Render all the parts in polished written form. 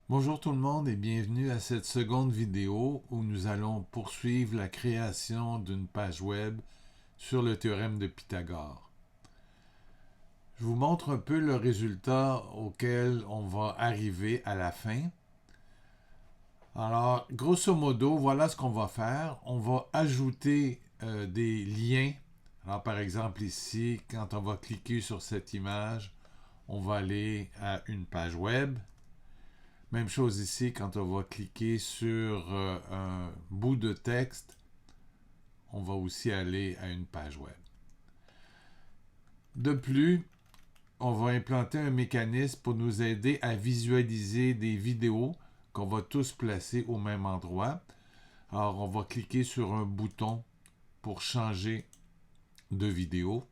Bonjour tout le monde et bienvenue à cette seconde vidéo où nous allons poursuivre la création d'une page web sur le théorème de Pythagore. Je vous montre un peu le résultat auquel on va arriver à la fin. Alors, grosso modo, voilà ce qu'on va faire. On va ajouter des liens. Alors, par exemple, ici, quand on va cliquer sur cette image, on va aller à une page web. Même chose ici, quand on va cliquer sur un bout de texte, on va aussi aller à une page web. De plus, on va implanter un mécanisme pour nous aider à visualiser des vidéos qu'on va tous placer au même endroit. Alors, on va cliquer sur un bouton pour changer de vidéo.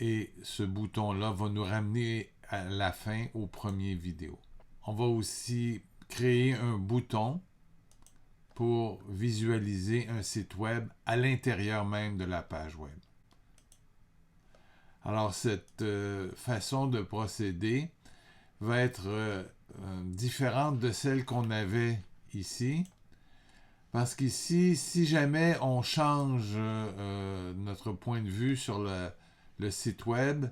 Et ce bouton-là va nous ramener à la fin au premier vidéo. On va aussi créer un bouton pour visualiser un site web à l'intérieur même de la page web. Alors, cette façon de procéder va être différente de celle qu'on avait ici. Parce qu'ici, si jamais on change notre point de vue sur le site web,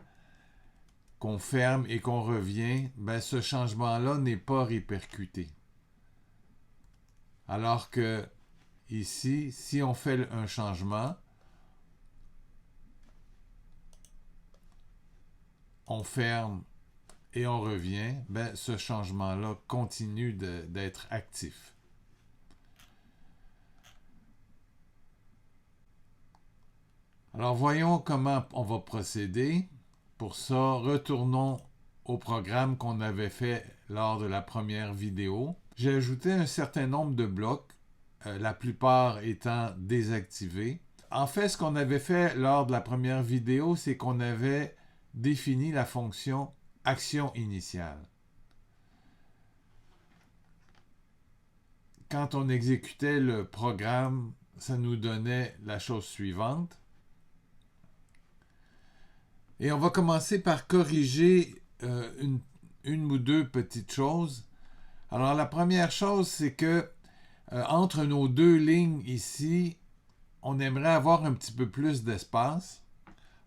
qu'on ferme et qu'on revient, ben ce changement-là n'est pas répercuté. Alors que ici, si on fait un changement, on ferme et on revient, ben ce changement-là continue d'être actif. Alors voyons comment on va procéder. Pour ça, retournons au programme qu'on avait fait lors de la première vidéo. J'ai ajouté un certain nombre de blocs, la plupart étant désactivés. En fait, ce qu'on avait fait lors de la première vidéo, c'est qu'on avait défini la fonction action initiale. Quand on exécutait le programme, ça nous donnait la chose suivante. Et on va commencer par corriger une ou deux petites choses. Alors la première chose, c'est que entre nos deux lignes ici, on aimerait avoir un petit peu plus d'espace.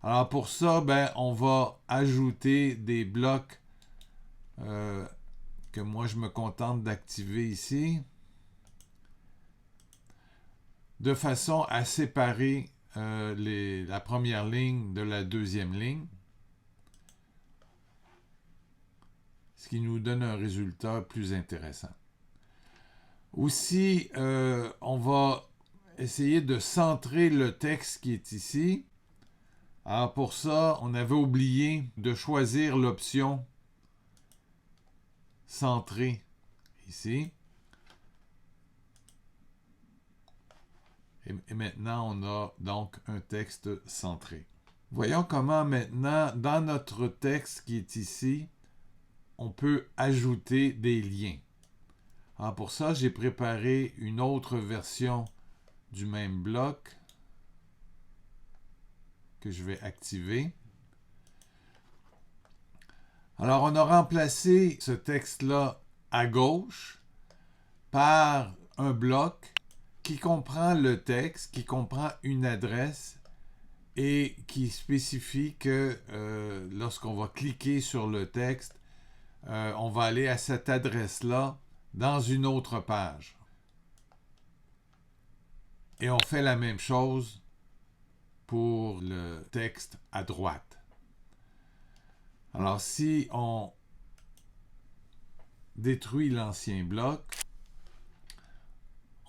Alors pour ça, ben, on va ajouter des blocs que moi je me contente d'activer ici, de façon à séparer la première ligne de la deuxième ligne, ce qui nous donne un résultat plus intéressant. Aussi, on va essayer de centrer le texte qui est ici. Alors pour ça, on avait oublié de choisir l'option centrer ici. Et maintenant, on a donc un texte centré. Voyons comment maintenant, dans notre texte qui est ici, on peut ajouter des liens. Alors pour ça, j'ai préparé une autre version du même bloc que je vais activer. Alors, on a remplacé ce texte-là à gauche par un bloc qui comprend le texte, qui comprend une adresse et qui spécifie que lorsqu'on va cliquer sur le texte, on va aller à cette adresse-là dans une autre page. Et on fait la même chose pour le texte à droite. Alors, si on détruit l'ancien bloc,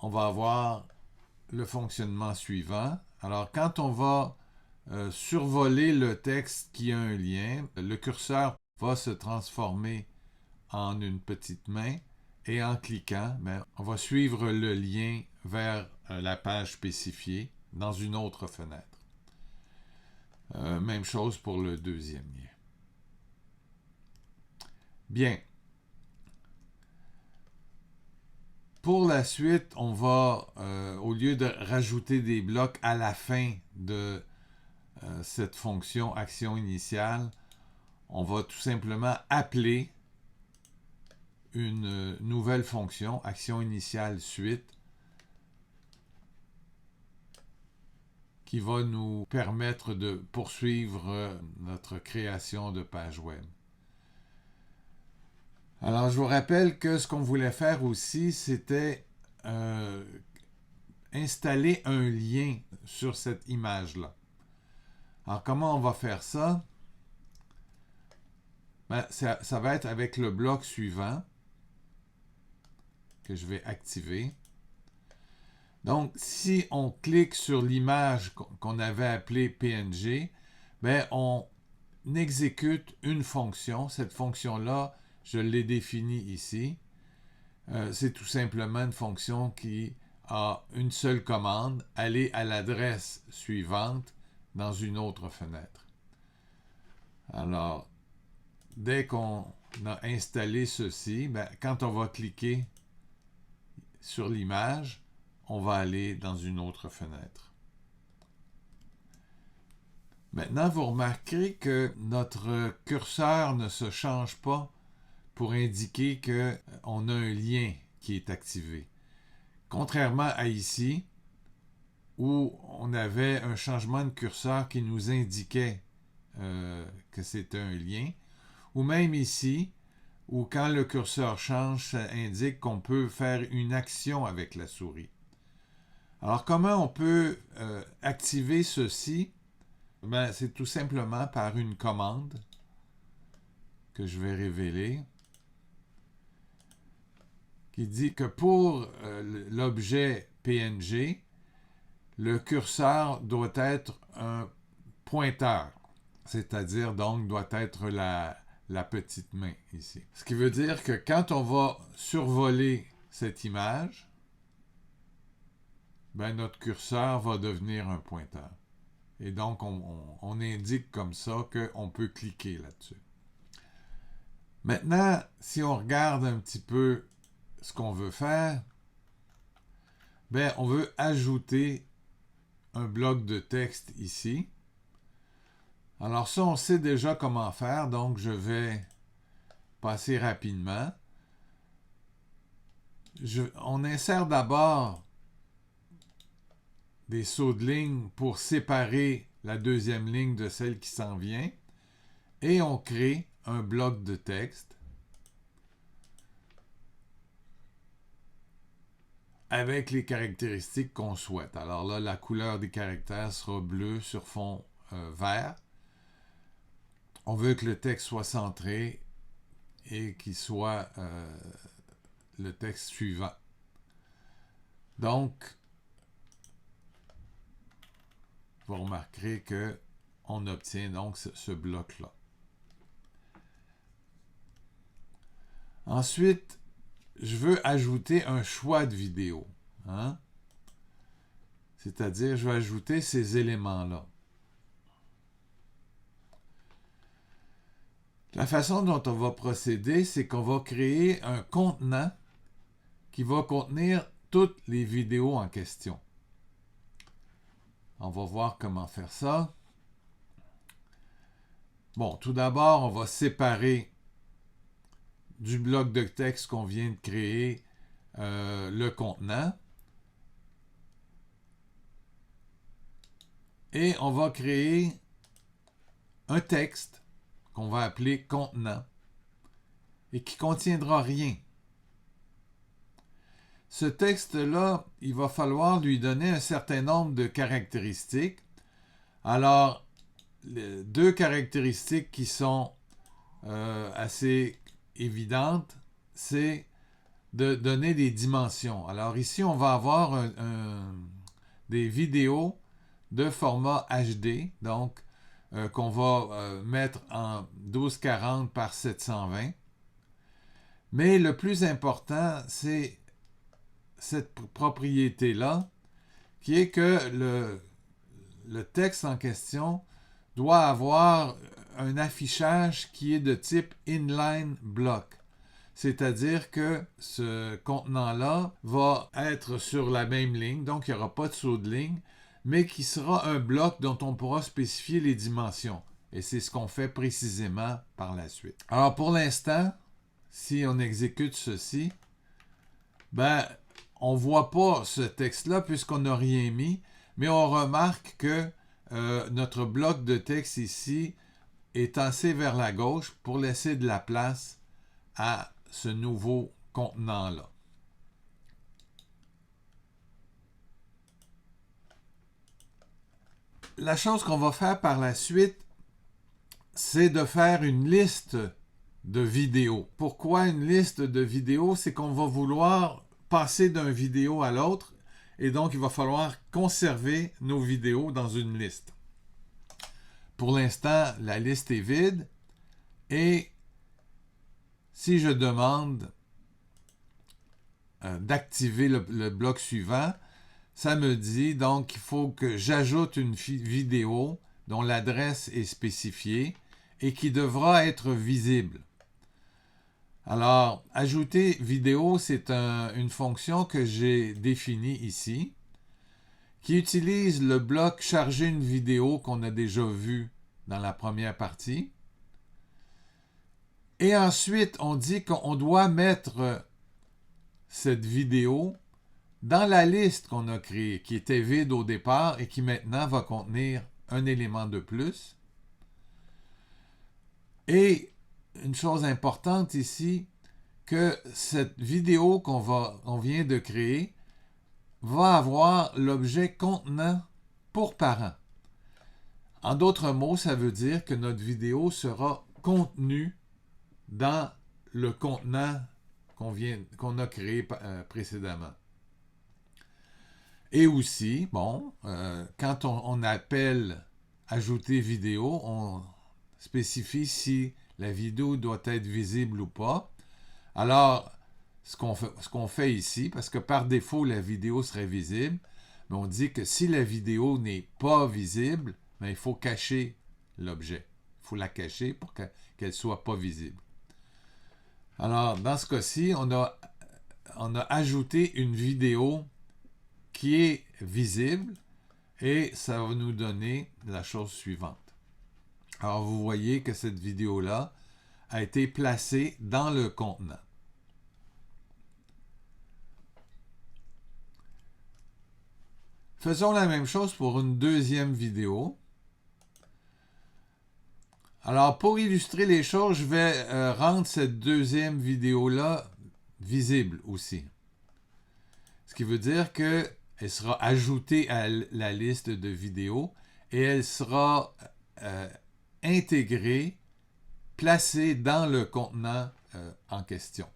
on va avoir le fonctionnement suivant. Alors, quand on va survoler le texte qui a un lien, le curseur va se transformer en une petite main et en cliquant, on va suivre le lien vers la page spécifiée dans une autre fenêtre. Même chose pour le deuxième lien. Bien. Pour la suite, on va, au lieu de rajouter des blocs à la fin de cette fonction action initiale, on va tout simplement appeler une nouvelle fonction, action initiale suite, qui va nous permettre de poursuivre notre création de page web. Alors, je vous rappelle que ce qu'on voulait faire aussi, c'était installer un lien sur cette image-là. Alors, comment on va faire ça? Ben, ça va être avec le bloc suivant que je vais activer. Donc, si on clique sur l'image qu'on avait appelée PNG, ben, on exécute une fonction. Cette fonction-là, je l'ai définie ici. C'est tout simplement une fonction qui a une seule commande, aller à l'adresse suivante dans une autre fenêtre. Alors, dès qu'on a installé ceci, ben, quand on va cliquer sur l'image, on va aller dans une autre fenêtre. Maintenant, vous remarquerez que notre curseur ne se change pas pour indiquer qu'on a un lien qui est activé. Contrairement à ici, où on avait un changement de curseur qui nous indiquait que c'était un lien, ou même ici, où quand le curseur change, ça indique qu'on peut faire une action avec la souris. Alors, comment on peut activer ceci? Ben, c'est tout simplement par une commande que je vais révéler, qui dit que pour l'objet PNG, le curseur doit être un pointeur, c'est-à-dire donc doit être la petite main ici. Ce qui veut dire que quand on va survoler cette image, ben notre curseur va devenir un pointeur. Et donc, on indique comme ça qu'on peut cliquer là-dessus. Maintenant, si on regarde un petit peu ce qu'on veut faire, ben, on veut ajouter un bloc de texte ici. Alors ça, on sait déjà comment faire, donc je vais passer rapidement. On insère d'abord des sauts de ligne pour séparer la deuxième ligne de celle qui s'en vient. Et on crée un bloc de texte avec les caractéristiques qu'on souhaite. Alors là, la couleur des caractères sera bleu sur fond vert. On veut que le texte soit centré et qu'il soit le texte suivant. Donc, vous remarquerez qu'on obtient donc ce bloc-là. Ensuite, je veux ajouter un choix de vidéo. Hein? C'est-à-dire, je vais ajouter ces éléments-là. La façon dont on va procéder, c'est qu'on va créer un contenant qui va contenir toutes les vidéos en question. On va voir comment faire ça. Bon, tout d'abord, on va séparer du bloc de texte qu'on vient de créer le contenant. Et on va créer un texte qu'on va appeler contenant et qui ne contiendra rien. Ce texte-là, il va falloir lui donner un certain nombre de caractéristiques. Alors, deux caractéristiques qui sont assez évidentes, c'est de donner des dimensions. Alors ici, on va avoir des vidéos de format HD, donc qu'on va mettre en 1240 par 720. Mais le plus important, c'est cette propriété-là, qui est que le texte en question doit avoir un affichage qui est de type inline block. C'est-à-dire que ce contenant-là va être sur la même ligne, donc il n'y aura pas de saut de ligne, mais qui sera un bloc dont on pourra spécifier les dimensions. Et c'est ce qu'on fait précisément par la suite. Alors pour l'instant, si on exécute ceci, ben, on ne voit pas ce texte-là puisqu'on n'a rien mis, mais on remarque que notre bloc de texte ici est tassé vers la gauche pour laisser de la place à ce nouveau contenant-là. La chose qu'on va faire par la suite, c'est de faire une liste de vidéos. Pourquoi une liste de vidéos? C'est qu'on va vouloir passer d'une vidéo à l'autre et donc il va falloir conserver nos vidéos dans une liste. Pour l'instant, la liste est vide et si je demande d'activer le bloc suivant, ça me dit donc qu'il faut que j'ajoute une vidéo dont l'adresse est spécifiée et qui devra être visible. Alors, ajouter vidéo, c'est une fonction que j'ai définie ici, qui utilise le bloc charger une vidéo qu'on a déjà vu dans la première partie. Et ensuite, on dit qu'on doit mettre cette vidéo dans la liste qu'on a créée, qui était vide au départ et qui maintenant va contenir un élément de plus. Et une chose importante ici, que cette vidéo qu'on vient de créer va avoir l'objet contenant pour parent. En d'autres mots, ça veut dire que notre vidéo sera contenue dans le contenant qu'on a créé précédemment. Et aussi, bon, quand on appelle ajouter vidéo, on spécifie si la vidéo doit être visible ou pas. Alors, ce qu'on fait ici, parce que par défaut, la vidéo serait visible, mais on dit que si la vidéo n'est pas visible, bien, il faut cacher l'objet. Il faut la cacher pour qu'elle ne soit pas visible. Alors, dans ce cas-ci, on a ajouté une vidéo qui est visible et ça va nous donner la chose suivante. Alors, vous voyez que cette vidéo-là a été placée dans le contenant. Faisons la même chose pour une deuxième vidéo. Alors, pour illustrer les choses, je vais rendre cette deuxième vidéo-là visible aussi. Ce qui veut dire qu'elle sera ajoutée à la liste de vidéos et elle sera intégrée, placée dans le contenant en question.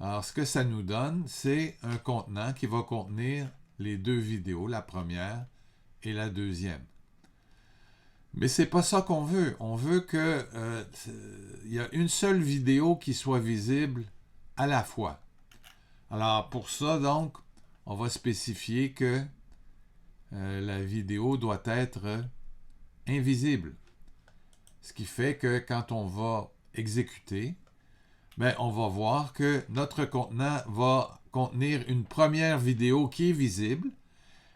Alors, ce que ça nous donne, c'est un contenant qui va contenir les deux vidéos, la première et la deuxième. Mais c'est pas ça qu'on veut. On veut que y a une seule vidéo qui soit visible à la fois. Alors, pour ça, donc, on va spécifier que la vidéo doit être invisible. Ce qui fait que quand on va exécuter, ben, on va voir que notre contenant va contenir une première vidéo qui est visible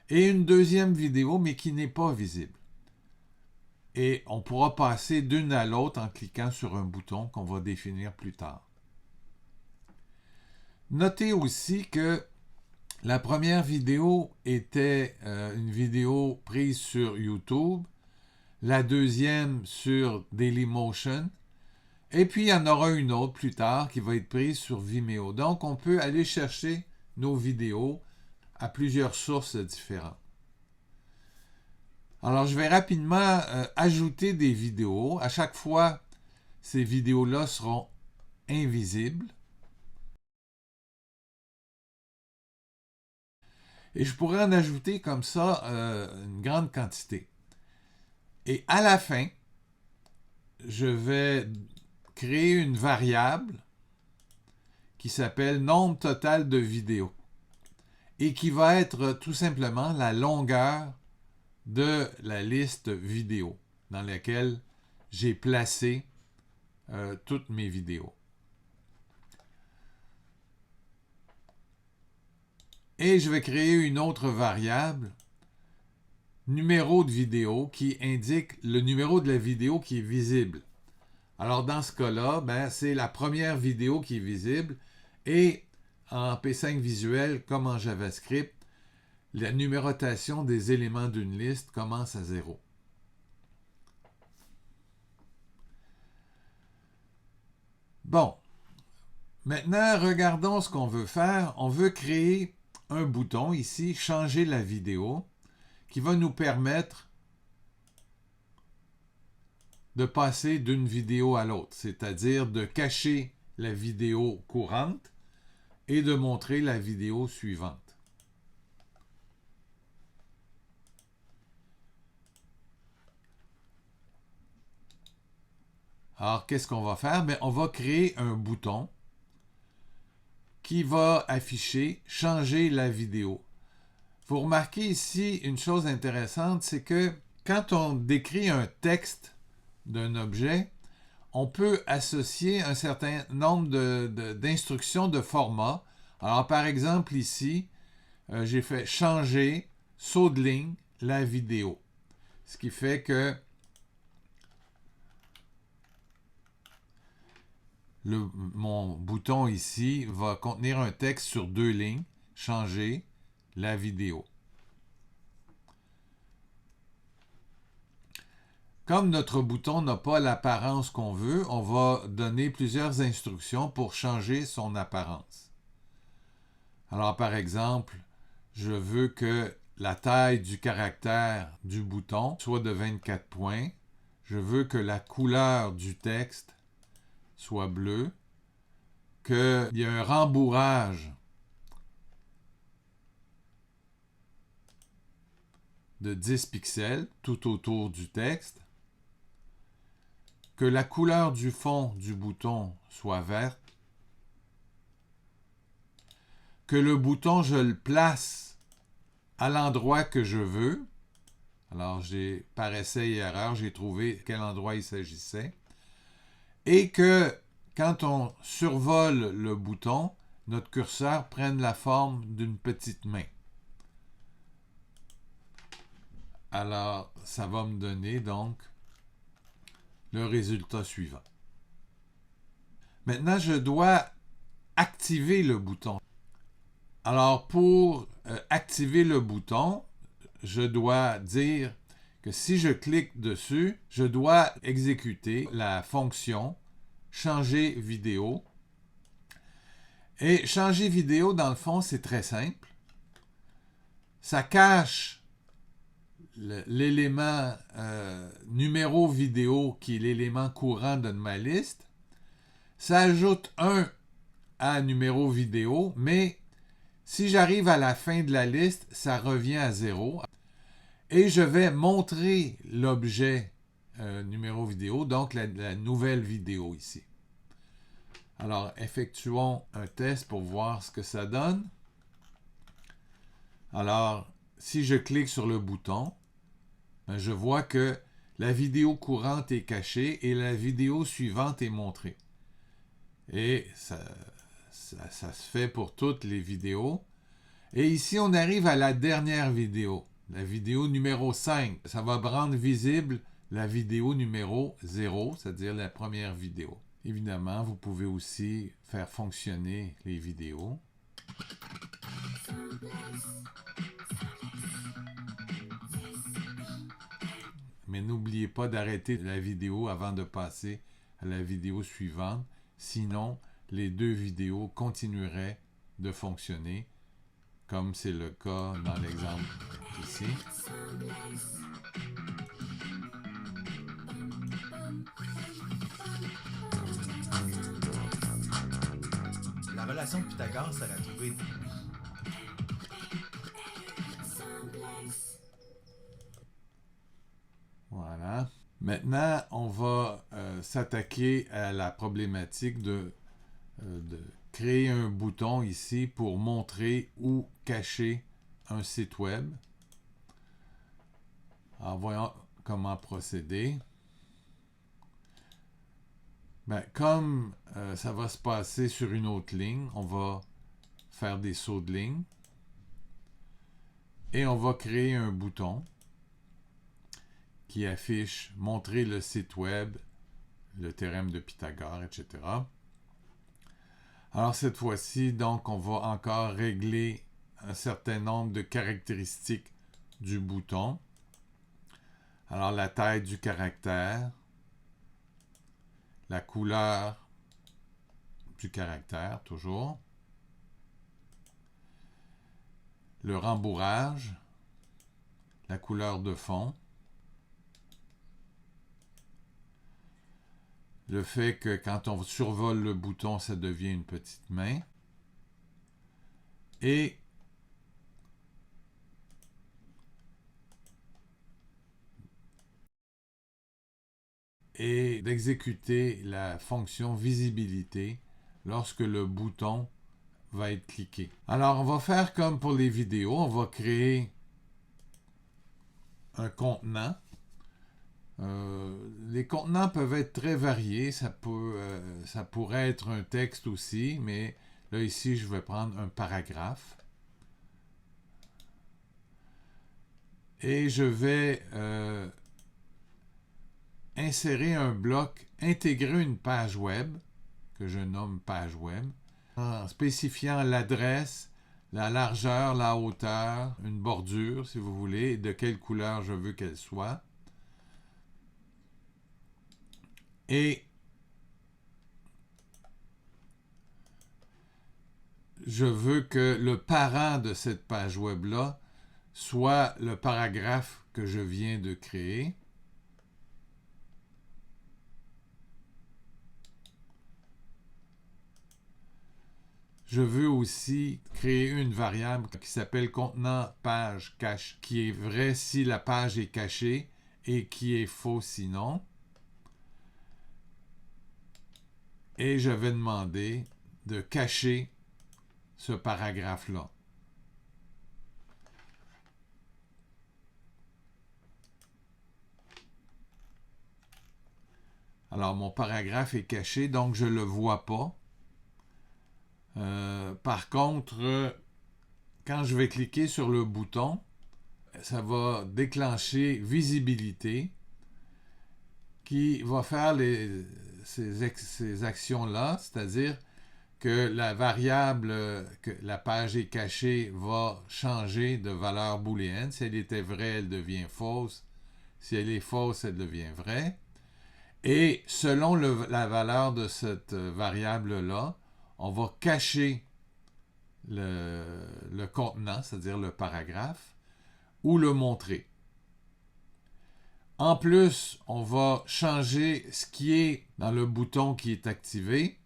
et une deuxième vidéo, mais qui n'est pas visible. Et on pourra passer d'une à l'autre en cliquant sur un bouton qu'on va définir plus tard. Notez aussi que la première vidéo était une vidéo prise sur YouTube, la deuxième sur Dailymotion, et puis il y en aura une autre plus tard qui va être prise sur Vimeo. Donc on peut aller chercher nos vidéos à plusieurs sources différentes. Alors je vais rapidement ajouter des vidéos. À chaque fois, ces vidéos-là seront invisibles. Et je pourrais en ajouter comme ça une grande quantité. Et à la fin, je vais créer une variable qui s'appelle nombre total de vidéos et qui va être tout simplement la longueur de la liste vidéo dans laquelle j'ai placé toutes mes vidéos. Et je vais créer une autre variable numéro de vidéo qui indique le numéro de la vidéo qui est visible. Alors dans ce cas-là, ben, c'est la première vidéo qui est visible et en P5 visuel comme en JavaScript, la numérotation des éléments d'une liste commence à 0. Bon, maintenant regardons ce qu'on veut faire. On veut créer un bouton ici, changer la vidéo, qui va nous permettre de passer d'une vidéo à l'autre, c'est-à-dire de cacher la vidéo courante et de montrer la vidéo suivante. Alors, qu'est-ce qu'on va faire? Bien, on va créer un bouton qui va afficher « Changer la vidéo ». Vous remarquez ici une chose intéressante, c'est que quand on décrit un texte d'un objet, on peut associer un certain nombre d'instructions de format. Alors, par exemple, ici, j'ai fait « Changer, saut de ligne, la vidéo ». Ce qui fait que mon bouton ici va contenir un texte sur 2 lignes, changer la vidéo. Comme notre bouton n'a pas l'apparence qu'on veut, on va donner plusieurs instructions pour changer son apparence. Alors par exemple, je veux que la taille du caractère du bouton soit de 24 points. Je veux que la couleur du texte soit bleu, qu'il y ait un rembourrage de 10 pixels tout autour du texte, que la couleur du fond du bouton soit verte, que le bouton, je le place à l'endroit que je veux. Alors, par essai et erreur, j'ai trouvé quel endroit il s'agissait. Et que quand on survole le bouton, notre curseur prenne la forme d'une petite main. Alors, ça va me donner donc le résultat suivant. Maintenant, je dois activer le bouton. Alors, pour activer le bouton, je dois dire que si je clique dessus, je dois exécuter la fonction changer vidéo. Et changer vidéo, dans le fond, c'est très simple. Ça cache l'élément numéro vidéo qui est l'élément courant de ma liste. Ça ajoute 1 à numéro vidéo, mais si j'arrive à la fin de la liste, ça revient à 0. Et je vais montrer l'objet numéro vidéo, donc la nouvelle vidéo ici. Alors, effectuons un test pour voir ce que ça donne. Alors, si je clique sur le bouton, je vois que la vidéo courante est cachée et la vidéo suivante est montrée. Et ça se fait pour toutes les vidéos. Et ici, on arrive à la dernière vidéo, la vidéo numéro 5. Ça va rendre visible la vidéo numéro 0, c'est-à-dire la première vidéo. Évidemment, vous pouvez aussi faire fonctionner les vidéos. Mais n'oubliez pas d'arrêter la vidéo avant de passer à la vidéo suivante. Sinon, les deux vidéos continueraient de fonctionner, comme c'est le cas dans l'exemple ici. La relation de Pythagore serait trouvée. Voilà. Maintenant, on va s'attaquer à la problématique de créer un bouton ici pour montrer ou cacher un site web. Alors, voyons comment procéder. Ben, comme ça va se passer sur une autre ligne, on va faire des sauts de ligne et on va créer un bouton. qui affiche « Montrer le site web », le théorème de Pythagore, etc. Alors cette fois-ci, donc, on va encore régler un certain nombre de caractéristiques du bouton. Alors la taille du caractère, la couleur du caractère, toujours, le rembourrage, la couleur de fond, le fait que quand on survole le bouton, ça devient une petite main, et d'exécuter la fonction visibilité lorsque le bouton va être cliqué. Alors, on va faire comme pour les vidéos, on va créer un contenant. Les contenants peuvent être très variés, ça pourrait être un texte aussi, mais là ici je vais prendre un paragraphe. Et je vais insérer un bloc, intégrer une page web, que je nomme page web, en spécifiant l'adresse, la largeur, la hauteur, une bordure si vous voulez, et de quelle couleur je veux qu'elle soit. Et je veux que le parent de cette page web-là soit le paragraphe que je viens de créer. Je veux aussi créer une variable qui s'appelle contenant page cache, qui est vrai si la page est cachée et qui est faux sinon. Et je vais demander de cacher ce paragraphe-là. Alors, mon paragraphe est caché, donc je ne le vois pas. Par contre, quand je vais cliquer sur le bouton, ça va déclencher visibilité qui va faire ces actions-là, c'est-à-dire que la variable que la page est cachée va changer de valeur booléenne. Si elle était vraie, elle devient fausse. Si elle est fausse, elle devient vraie. Et selon la valeur de cette variable-là, on va cacher le contenant, c'est-à-dire le paragraphe, ou le montrer. En plus, on va changer ce qui est dans le bouton qui est activé,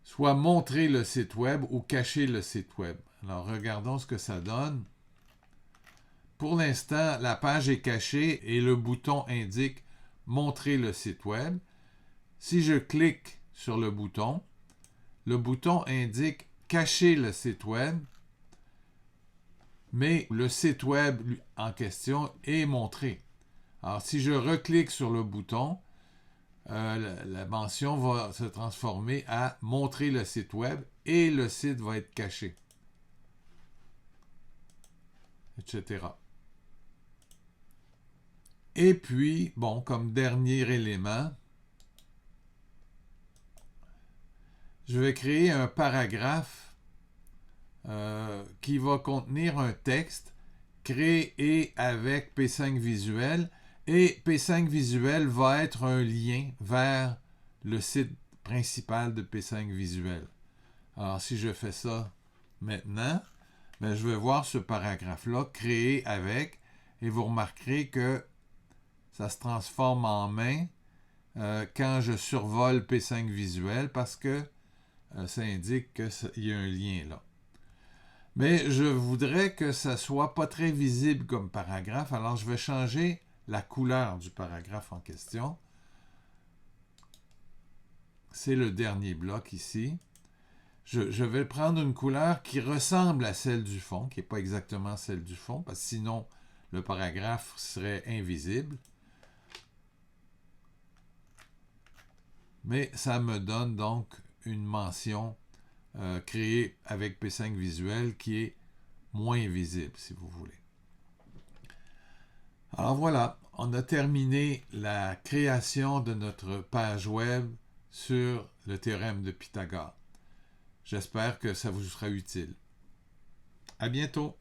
soit montrer le site web ou cacher le site web. Alors, regardons ce que ça donne. Pour l'instant, la page est cachée et le bouton indique « Montrer le site web ». Si je clique sur le bouton indique « Cacher le site web », mais le site web en question est montré. Alors, si je reclique sur le bouton, la mention va se transformer à « Montrer le site web » et le site va être caché, etc. Et puis, bon, comme dernier élément, je vais créer un paragraphe qui va contenir un texte créé avec P5 Visual. Et P5 Visual va être un lien vers le site principal de P5 Visual. Alors, si je fais ça maintenant, ben, je vais voir ce paragraphe-là créé avec, et vous remarquerez que ça se transforme en main quand je survole P5 Visual parce que ça indique qu'il y a un lien là. Mais je voudrais que ça soit pas très visible comme paragraphe, alors je vais changer la couleur du paragraphe en question. C'est le dernier bloc ici. Je vais prendre une couleur qui ressemble à celle du fond, qui n'est pas exactement celle du fond, parce que sinon le paragraphe serait invisible. Mais ça me donne donc une mention créée avec P5 Visual qui est moins visible, si vous voulez. Alors voilà, on a terminé la création de notre page web sur le théorème de Pythagore. J'espère que ça vous sera utile. À bientôt!